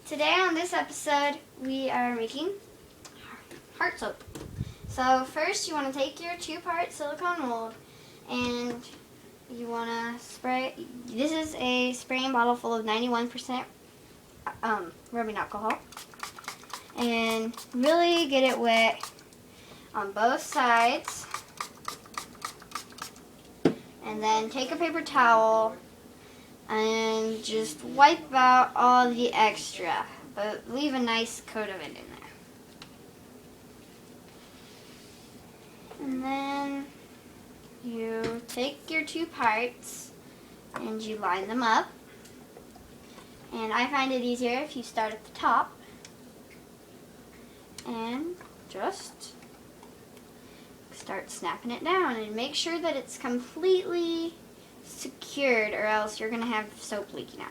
Today on this episode, we are making heart soap. So first you want to take your 2-part silicone mold and you want to spray, this is a spraying bottle full of 91% rubbing alcohol. And really get it wet on both sides. And then take a paper towel and just wipe out all the extra, but leave a nice coat of it in there. And then you take your 2 parts and you line them up. And I find it easier if you start at the top and just start snapping it down and make sure that it's completely secured, or else you're going to have soap leaking out.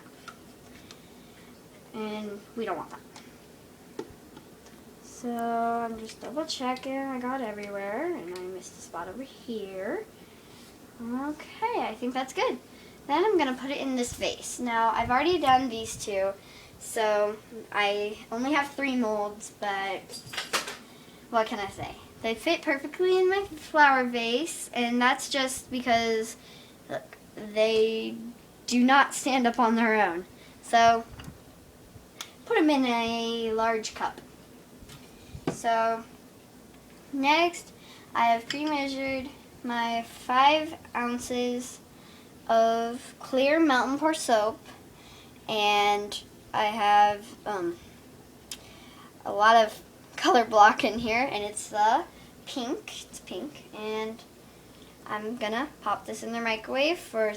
And we don't want that. So I'm just double checking. I got everywhere, and I missed a spot over here. Okay, I think that's good. Then I'm going to put it in this vase. Now, I've already done these 2, so I only have 3 molds, but what can I say? They fit perfectly in my flower vase, and that's just because, look, they do not stand up on their own. So, put them in a large cup. So, next, I have pre-measured my 5 ounces of clear melt and pour soap, and I have a lot of color block in here, and it's pink. It's pink, and I'm gonna pop this in the microwave for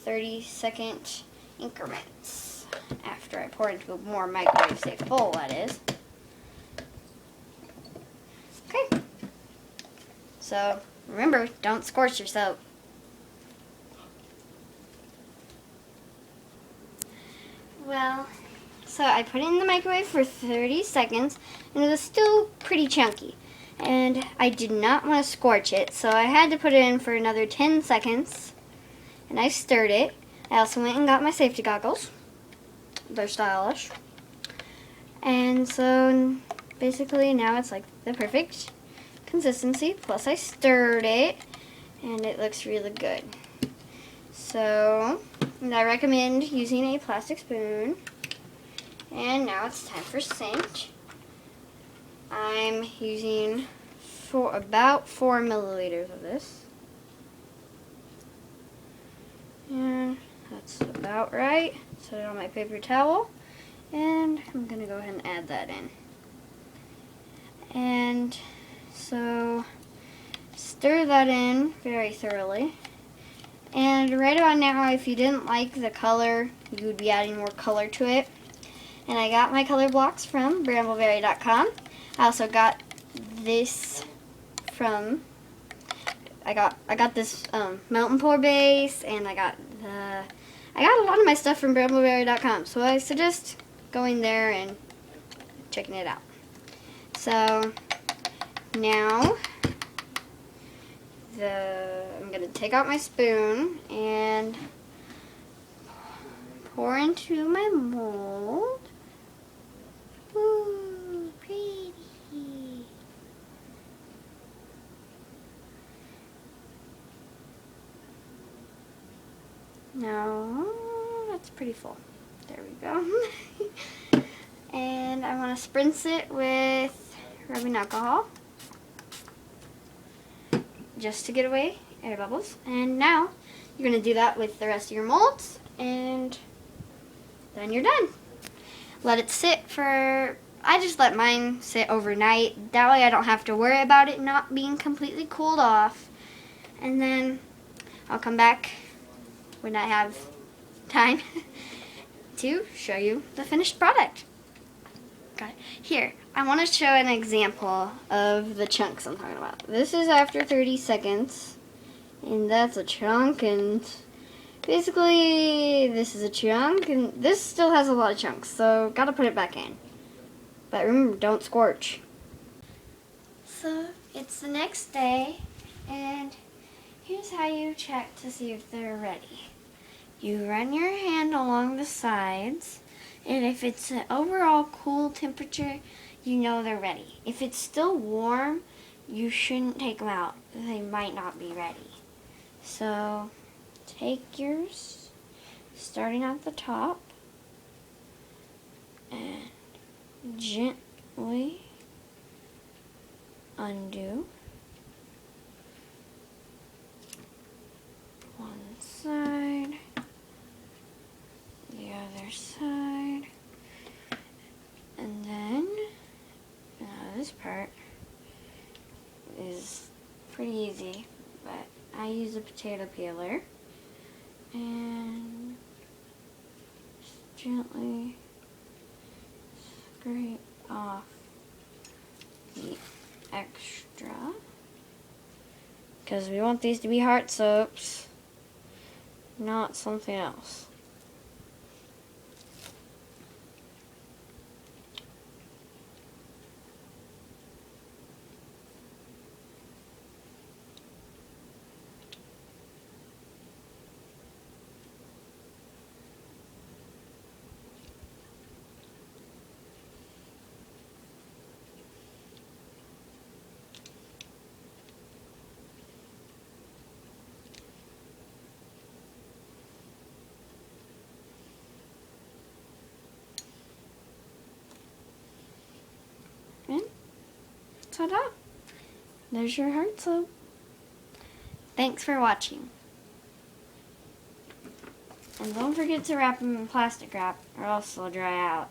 30-second increments after I pour into a more microwave-safe bowl, that is. Okay. So remember, don't scorch your soap. Well, so I put it in the microwave for 30 seconds, and it was still pretty chunky. And I did not want to scorch it, so I had to put it in for another 10 seconds. And I stirred it. I also went and got my safety goggles. They're stylish. And so basically now it's like the perfect consistency. Plus I stirred it, and it looks really good. So I recommend using a plastic spoon. And now it's time for scent. I'm using about 4 milliliters of this. And that's about right. Set it on my paper towel. And I'm going to go ahead and add that in. And so stir that in very thoroughly. And right about now, if you didn't like the color, you would be adding more color to it. And I got my color blocks from brambleberry.com. I also got this from, I got this melt and pour base, and I got a lot of my stuff from brambleberry.com. So I suggest going there and checking it out. So now I'm going to take out my spoon and pour into my mold. Ooh, pretty. No, that's pretty full. There we go. And I want to spritz it with rubbing alcohol, just to get away air bubbles. And now you're going to do that with the rest of your molds, and then you're done. Let it sit for, I just let mine sit overnight. That way I don't have to worry about it not being completely cooled off. And then I'll come back when I have time to show you the finished product. Got it. Here, I want to show an example of the chunks I'm talking about. This is after 30 seconds, and that's a chunk, and basically this is a chunk, and this still has a lot of chunks, so gotta put it back in. But remember, don't scorch. So it's the next day, and here's how you check to see if they're ready. You run your hand along the sides And if it's an overall cool temperature, you know they're ready. If it's still warm, you shouldn't take them out. They might not be ready. So take yours, starting at the top, and gently undo one side, the other side, and then this part is pretty easy, but I use a potato peeler and just gently scrape off the extra, because we want these to be heart soaps, not something else. And ta-da! There's your heart soap. Thanks for watching. And don't forget to wrap them in plastic wrap or else they'll dry out.